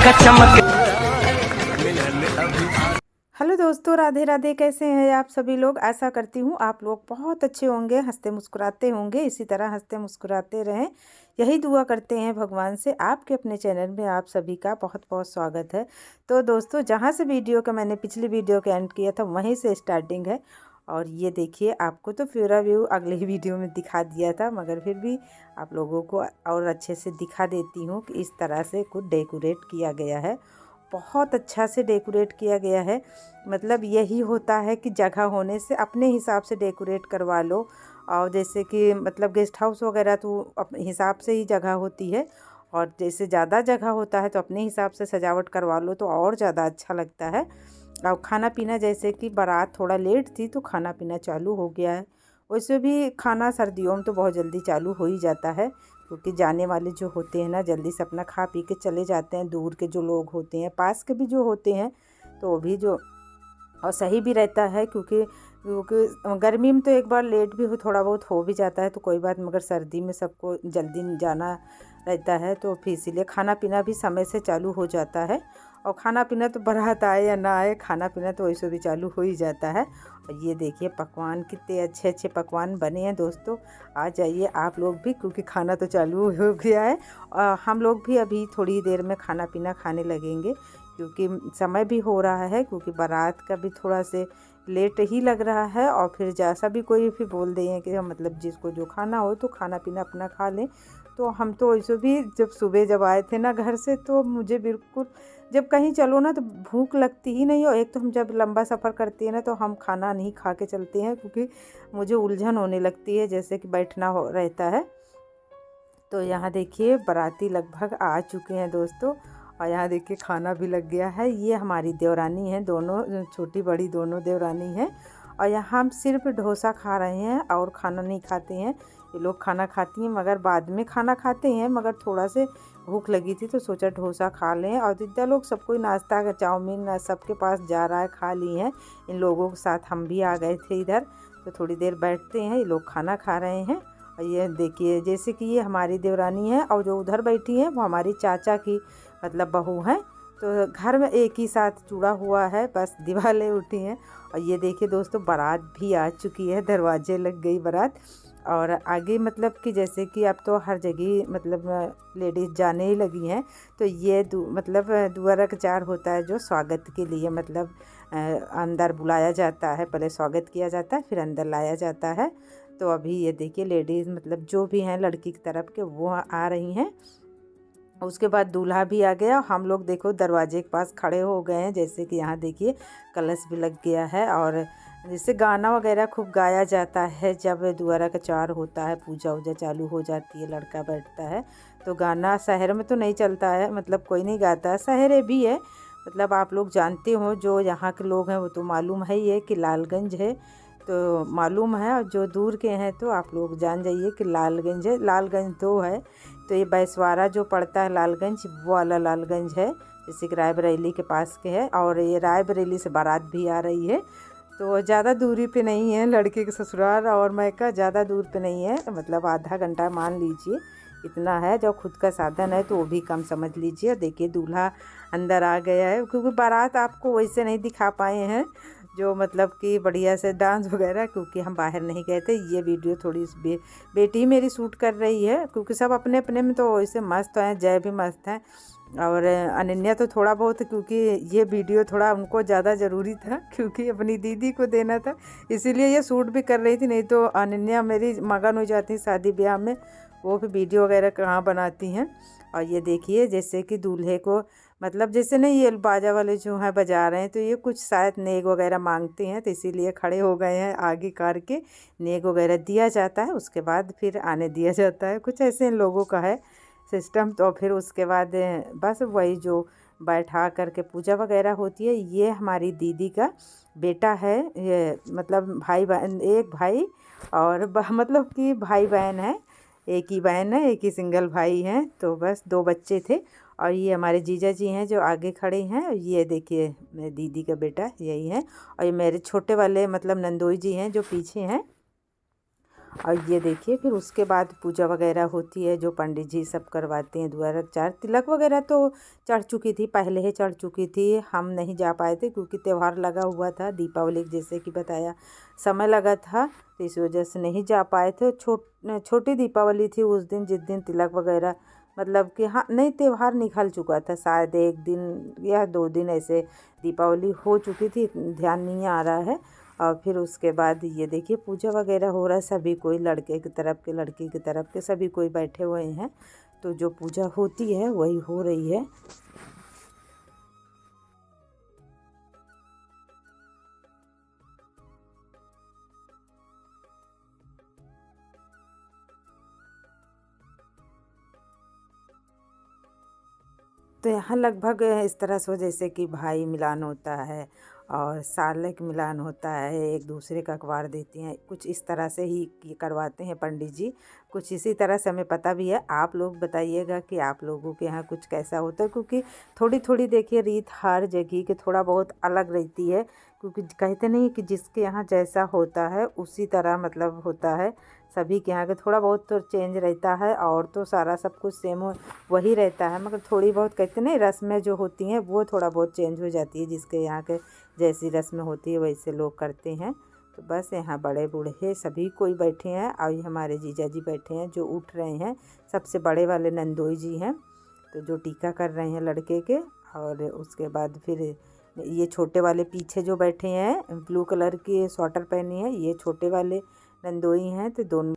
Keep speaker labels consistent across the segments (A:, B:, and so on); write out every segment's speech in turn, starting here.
A: चमक चमक।
B: हेलो दोस्तों, राधे राधे। कैसे हैं आप सभी लोग? आशा करती हूँ आप लोग बहुत अच्छे होंगे, हंसते मुस्कुराते होंगे। इसी तरह हंसते मुस्कुराते रहें, यही दुआ करते हैं भगवान से। आपके अपने चैनल में आप सभी का बहुत बहुत स्वागत है। तो दोस्तों, जहाँ से वीडियो का मैंने पिछली वीडियो का एंड किया था वहीं से स्टार्टिंग है। और ये देखिए, आपको तो पूरा व्यू अगले ही वीडियो में दिखा दिया था, मगर फिर भी आप लोगों को और अच्छे से दिखा देती हूँ कि इस तरह से कुछ डेकोरेट किया गया है। बहुत अच्छा से डेकोरेट किया गया है। मतलब यही होता है कि जगह होने से अपने हिसाब से डेकोरेट करवा लो। और जैसे कि मतलब गेस्ट हाउस वगैरह तो अपने हिसाब से ही जगह होती है, और जैसे ज़्यादा जगह होता है तो अपने हिसाब से सजावट करवा लो तो और ज़्यादा अच्छा लगता है। और खाना पीना, जैसे कि बारात थोड़ा लेट थी तो खाना पीना चालू हो गया है। वैसे भी खाना सर्दियों में तो बहुत जल्दी चालू हो ही जाता है, क्योंकि जाने वाले जो होते हैं ना जल्दी से अपना खा पी के चले जाते हैं। दूर के जो लोग होते हैं, पास के भी जो होते हैं, तो वो भी जो और सही भी रहता है, क्योंकि क्योंकि गर्मी में तो एक बार लेट भी हो थोड़ा बहुत हो भी जाता है तो कोई बात, मगर सर्दी में सबको जल्दी जाना रहता है तो फिर इसीलिए खाना पीना भी समय से चालू हो जाता है। और खाना पीना तो बारात आए या ना आए, खाना पीना तो वैसे भी चालू हो ही जाता है। और ये देखिए पकवान, कितने अच्छे अच्छे पकवान बने हैं दोस्तों। आ जाइए आप लोग भी, क्योंकि खाना तो चालू हो गया है। और हम लोग भी अभी थोड़ी देर में खाना पीना खाने लगेंगे, क्योंकि समय भी हो रहा है, क्योंकि बारात का भी थोड़ा से लेट ही लग रहा है। और फिर जैसा भी कोई भी बोल दें कि मतलब जिसको जो खाना हो तो खाना पीना अपना खा लें। तो हम तो वैसे भी जब सुबह जब आए थे ना घर से, तो मुझे बिल्कुल, जब कहीं चलो ना तो भूख लगती ही नहीं। और एक तो हम जब लंबा सफ़र करते हैं ना तो हम खाना नहीं खा के चलते हैं, क्योंकि मुझे उलझन होने लगती है, जैसे कि बैठना हो रहता है। तो यहाँ देखिए बाराती लगभग आ चुके हैं दोस्तों, और यहाँ देखिए खाना भी लग गया है। ये हमारी देवरानी हैं, दोनों छोटी बड़ी दोनों देवरानी हैं। और यहाँ हम सिर्फ डोसा खा रहे हैं और खाना नहीं खाते हैं। ये लोग खाना खाती हैं मगर बाद में खाना खाते हैं, मगर थोड़ा से भूख लगी थी तो सोचा डोसा खा लें। और जितना लोग सब कोई नाश्ता चाउमीन सबके पास जा रहा है, खा ली हैं। इन लोगों के साथ हम भी आ गए थे इधर, तो थोड़ी देर बैठते हैं। ये लोग खाना खा रहे हैं। और ये देखिए, जैसे कि ये हमारी देवरानी है और जो उधर बैठी है वो हमारी चाचा की मतलब बहू हैं। तो घर में एक ही साथ जुड़ा हुआ है, बस दीवारें उठी हैं। और ये देखिए दोस्तों, बारात भी आ चुकी है, दरवाजे लग गई बारात। और आगे मतलब कि जैसे कि अब तो हर जगह मतलब लेडीज़ जाने ही लगी हैं। तो ये मतलब दुआरा कचार होता है जो स्वागत के लिए, मतलब अंदर बुलाया जाता है, पहले स्वागत किया जाता है फिर अंदर लाया जाता है। तो अभी ये देखिए लेडीज़ मतलब जो भी हैं लड़की की तरफ के वो आ रही हैं। उसके बाद दूल्हा भी आ गया। हम लोग देखो दरवाजे के पास खड़े हो गए हैं, जैसे कि यहाँ देखिए कलश भी लग गया है। और जैसे गाना वगैरह खूब गाया जाता है जब दुआरा का चार होता है, पूजा वूजा चालू हो जाती है, लड़का बैठता है तो गाना शहर में तो नहीं चलता है, मतलब कोई नहीं गाता है, शहर भी है। मतलब आप लोग जानते हो, जो यहाँ के लोग हैं वो तो मालूम है ही है कि लालगंज है, तो मालूम है। और जो दूर के हैं तो आप लोग जान जाइए कि लालगंज है। लालगंज दो है, तो ये बैसवारा जो पड़ता है लालगंज, वो वाला लालगंज है, जैसे कि रायबरेली के पास के है। और ये रायबरेली से बारात भी आ रही है, तो ज़्यादा दूरी पे नहीं है। लड़के के ससुराल और मैका ज़्यादा दूर पे नहीं है, मतलब आधा घंटा मान लीजिए इतना है। जो खुद का साधन है तो वो भी कम समझ लीजिए। देखिए दूल्हा अंदर आ गया है, क्योंकि बारात आपको वैसे नहीं दिखा पाए हैं जो मतलब कि बढ़िया से डांस वगैरह, क्योंकि हम बाहर नहीं गए थे। ये वीडियो थोड़ी बेटी मेरी शूट कर रही है, क्योंकि सब अपने अपने में तो वैसे मस्त हैं, जय भी मस्त हैं और अनन्या तो थोड़ा बहुत, क्योंकि ये वीडियो थोड़ा उनको ज़्यादा ज़रूरी था, क्योंकि अपनी दीदी को देना था, इसीलिए ये शूट भी कर रही थी। नहीं तो अनन्या मेरी मगन हो जाती शादी ब्याह में, वो भी वीडियो वगैरह कहाँ बनाती हैं। और ये देखिए जैसे कि दूल्हे को मतलब जैसे नहीं, ये बाजा वाले जो हैं बजा रहे हैं, तो ये कुछ शायद नेग वगैरह मांगते हैं, तो इसीलिए खड़े हो गए हैं आगे कार के। नेग वगैरह दिया जाता है, उसके बाद फिर आने दिया जाता है, कुछ ऐसे इन लोगों का है सिस्टम। तो फिर उसके बाद बस वही जो बैठा करके पूजा वगैरह होती है। ये हमारी दीदी का बेटा है, ये मतलब भाई बहन, एक भाई और मतलब कि भाई बहन है, एक ही बहन है, एक ही सिंगल भाई हैं, तो बस दो बच्चे थे। और ये हमारे जीजा जी हैं जो आगे खड़े हैं। ये देखिए मेरी दीदी का बेटा यही है। और ये मेरे छोटे वाले मतलब नंदोई जी हैं जो पीछे हैं। और ये देखिए फिर उसके बाद पूजा वगैरह होती है, जो पंडित जी सब करवाते हैं। द्वारा चार तिलक वगैरह तो चढ़ चुकी थी, पहले ही चढ़ चुकी थी। हम नहीं जा पाए थे क्योंकि त्यौहार लगा हुआ था, दीपावली जैसे कि बताया समय लगा था, तो इस वजह से नहीं जा पाए थे। छोटी दीपावली थी उस दिन, जिस दिन तिलक वगैरह मतलब कि हाँ नहीं, त्यौहार निकल चुका था, शायद 1 दिन या 2 दिन ऐसे दीपावली हो चुकी थी, ध्यान नहीं आ रहा है। और फिर उसके बाद ये देखिए पूजा वगैरह हो रहा है, सभी कोई लड़के की तरफ के लड़की की तरफ के सभी कोई बैठे हुए हैं। तो जो पूजा होती है वही हो रही है। तो यहाँ लगभग इस तरह से जैसे कि भाई मिलान होता है और साले का मिलान होता है, एक दूसरे का अखबार देती हैं, कुछ इस तरह से ही ये करवाते हैं पंडित जी। कुछ इसी तरह से हमें पता भी है। आप लोग बताइएगा कि आप लोगों के यहाँ कुछ कैसा होता है, क्योंकि थोड़ी थोड़ी देखिए रीत हर जगह के थोड़ा बहुत अलग रहती है। क्योंकि कहते नहीं कि जिसके यहाँ जैसा होता है उसी तरह मतलब होता है। सभी के यहाँ के थोड़ा बहुत तो चेंज रहता है, और तो सारा सब कुछ सेम वही रहता है, मगर थोड़ी बहुत कहते नहीं रस्में जो होती हैं वो थोड़ा बहुत चेंज हो जाती है। जिसके यहाँ के जैसी रस्में होती है वैसे लोग करते हैं। तो बस यहाँ बड़े बूढ़े सभी कोई बैठे हैं, और ये हमारे जीजा जी बैठे हैं जो उठ रहे हैं। सबसे बड़े वाले नंदोई जी हैं, तो जो टीका कर रहे हैं लड़के के। और उसके बाद फिर ये छोटे वाले पीछे जो बैठे हैं ब्लू कलर की स्वेटर पहनी है, ये छोटे वाले नंदोई हैं। तो दोनों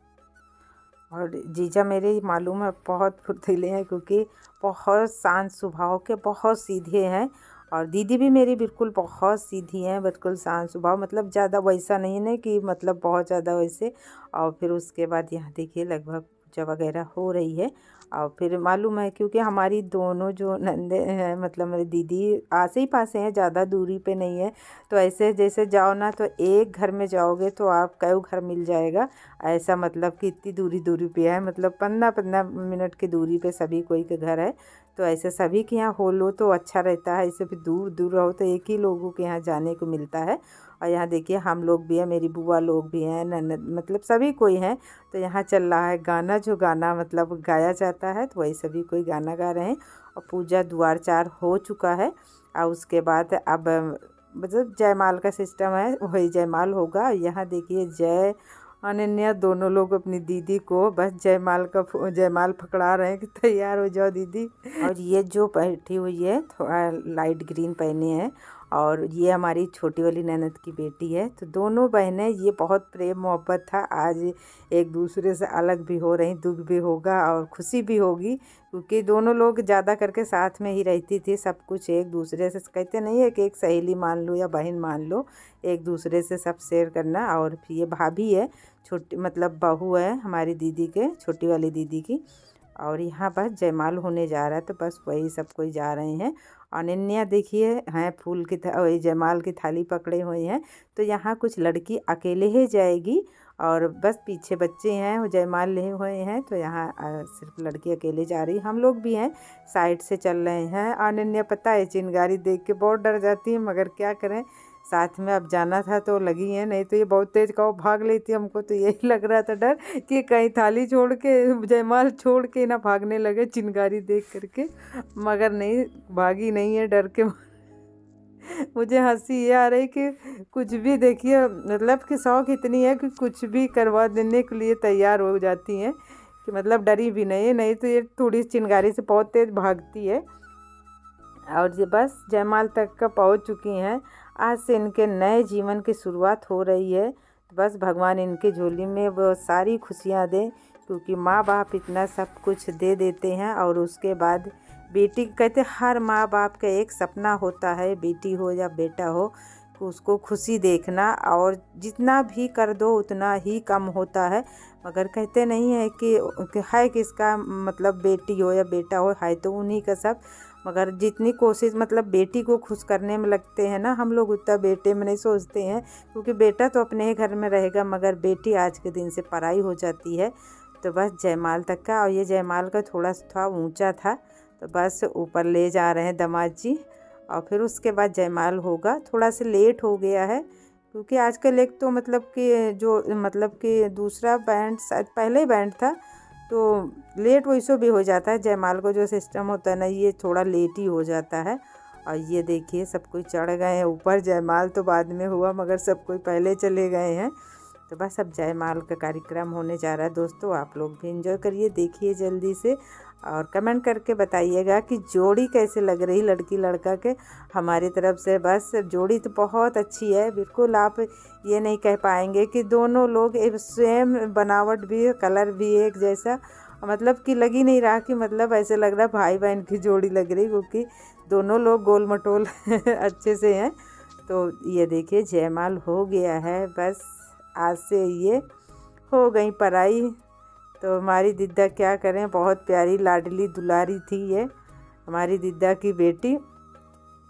B: और जीजा मेरे मालूम है बहुत फुर्तीले हैं, क्योंकि बहुत शांत स्वभाव के, बहुत सीधे हैं। और दीदी भी मेरी बिल्कुल बहुत सीधी हैं, बिल्कुल शांत स्वभाव, मतलब ज़्यादा वैसा नहीं है कि मतलब बहुत ज़्यादा वैसे। और फिर उसके बाद यहाँ देखिए लगभग पूजा वगैरह हो रही है। और फिर मालूम है क्योंकि हमारी दोनों जो नंदे हैं मतलब मेरी दीदी आसे ही पासे हैं, ज़्यादा दूरी पे नहीं है। तो ऐसे जैसे जाओ ना, तो एक घर में जाओगे तो आप कई घर मिल जाएगा। ऐसा मतलब कि इतनी दूरी दूरी पे है, मतलब 15-15 मिनट की दूरी पे सभी कोई के घर है। तो ऐसे सभी के यहाँ हो लो तो अच्छा रहता है, इससे फिर दूर दूर रहो तो एक ही लोगों के यहाँ जाने को मिलता है। और यहाँ देखिए हम लोग भी हैं, मेरी बुआ लोग भी हैं, ननद मतलब सभी कोई हैं। तो यहाँ चल रहा है गाना, जो गाना मतलब गाया जाता है, तो वही सभी कोई गाना गा रहे हैं। और पूजा द्वार 4 हो चुका है। और उसके बाद अब मतलब जयमाल का सिस्टम है, वही जयमाल होगा। यहाँ देखिए जय अनन्या दोनों लोग अपनी दीदी को बस जयमाल पकड़ा रहे हैं कि तैयार हो जाओ दीदी। और ये जो बैठी हुई है थोड़ा लाइट ग्रीन पहने है, और ये हमारी छोटी वाली ननद की बेटी है। तो दोनों बहनें, ये बहुत प्रेम मोहब्बत था। आज एक दूसरे से अलग भी हो रही, दुख भी होगा और खुशी भी होगी, क्योंकि दोनों लोग ज़्यादा करके साथ में ही रहती थी। सब कुछ एक दूसरे से, कहते नहीं है कि एक सहेली मान लो या बहन मान लो, एक दूसरे से सब शेयर करना। और फिर ये भाभी है, छोटी मतलब बहू है हमारी दीदी के, छोटी वाली दीदी की। और यहाँ बस जयमाल होने जा रहा है, तो बस वही सब कोई जा रहे हैं। अनन्या देखिए हैं फूल की वही जयमाल की थाली पकड़े हुए हैं। तो यहाँ कुछ लड़की अकेले ही जाएगी, और बस पीछे बच्चे हैं वो जयमाल लिए हुए हैं। तो यहाँ सिर्फ लड़की अकेले जा रही, हम लोग भी हैं साइड से चल रहे हैं। अनन्या पता है चिनगारी देख के बहुत डर जाती है, मगर क्या करें, साथ में अब जाना था तो लगी है, नहीं तो ये बहुत तेज कहो भाग लेती। हमको तो यही लग रहा था डर कि कहीं थाली छोड़ के जयमाल छोड़ के ना भागने लगे चिनगारी देख करके, मगर नहीं भागी नहीं है डर के। मुझे हंसी ये आ रही कि कुछ भी देखिए मतलब कि शौक इतनी है कि कुछ भी करवा देने के लिए तैयार हो जाती हैं, कि मतलब डरी भी नहीं है, नहीं तो ये थोड़ी चिनगारी से बहुत तेज़ भागती है। और ये बस जयमाल तक का पहुंच चुकी हैं। आज से इनके नए जीवन की शुरुआत हो रही है। तो बस भगवान इनके झोली में वो सारी खुशियां दे, क्योंकि माँ बाप इतना सब कुछ दे देते हैं। और उसके बाद बेटी, कहते हर माँ बाप का एक सपना होता है, बेटी हो या बेटा हो, कि उसको खुशी देखना, और जितना भी कर दो उतना ही कम होता है। मगर कहते नहीं है कि है किसका मतलब बेटी हो या बेटा हो, है तो उन्हीं का सब। मगर जितनी कोशिश मतलब बेटी को खुश करने में लगते हैं ना हम लोग, उतना बेटे में नहीं सोचते हैं, क्योंकि बेटा तो अपने ही घर में रहेगा, मगर बेटी आज के दिन से पराई हो जाती है। तो बस जयमाल तक का, और ये जयमाल का थोड़ा सा ऊंचा था, तो बस ऊपर ले जा रहे हैं दामाद जी। और फिर उसके बाद जयमाल होगा, थोड़ा सा लेट हो गया है क्योंकि आजकल एक तो मतलब कि जो मतलब कि दूसरा बैंड शायद पहले ही बैंड था, तो लेट वैसे भी हो जाता है। जयमाल को जो सिस्टम होता है ना, ये थोड़ा लेट ही हो जाता है। और ये देखिए सब कोई चढ़ गए हैं ऊपर। जयमाल तो बाद में हुआ, मगर सब कोई पहले चले गए हैं। तो बस अब जयमाल का कार्यक्रम होने जा रहा है दोस्तों। आप लोग भी एंजॉय करिए, देखिए जल्दी से, और कमेंट करके बताइएगा कि जोड़ी कैसे लग रही लड़की लड़का के। हमारी तरफ से बस जोड़ी तो बहुत अच्छी है, बिल्कुल आप ये नहीं कह पाएंगे कि दोनों लोग एक सेम बनावट भी है, कलर भी एक जैसा, मतलब कि लग ही नहीं रहा कि मतलब ऐसे लग रहा भाई बहन की जोड़ी लग रही, क्योंकि दोनों लोग गोल मटोल अच्छे से हैं। तो ये देखिए जयमाल हो गया है, बस आज से ये हो गई पराई। तो हमारी दिद्दा क्या करें, बहुत प्यारी लाडली दुलारी थी ये हमारी दिद्दा की बेटी।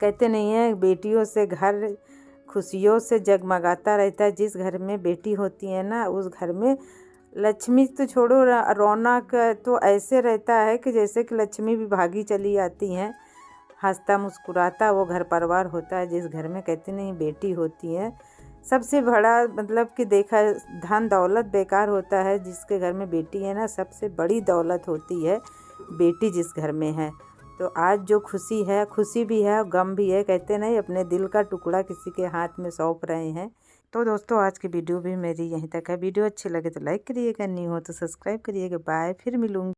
B: कहते नहीं है बेटियों से घर खुशियों से जगमगाता रहता है। जिस घर में बेटी होती है ना, उस घर में लक्ष्मी तो छोड़ो, रौनक तो ऐसे रहता है कि जैसे कि लक्ष्मी भी भागी चली आती हैं। हंसता मुस्कुराता वो घर परिवार होता है जिस घर में, कहते नहीं, बेटी होती है। सबसे बड़ा मतलब कि देखा, धन दौलत बेकार होता है, जिसके घर में बेटी है ना, सबसे बड़ी दौलत होती है बेटी जिस घर में है। तो आज जो खुशी है, खुशी भी है और गम भी है। कहते नहीं, अपने दिल का टुकड़ा किसी के हाथ में सौंप रहे हैं। तो दोस्तों आज की वीडियो भी मेरी यहीं तक है। वीडियो अच्छी लगे तो लाइक करिएगा, नहीं हो तो सब्सक्राइब करिएगा। बाय, फिर मिलूँगी।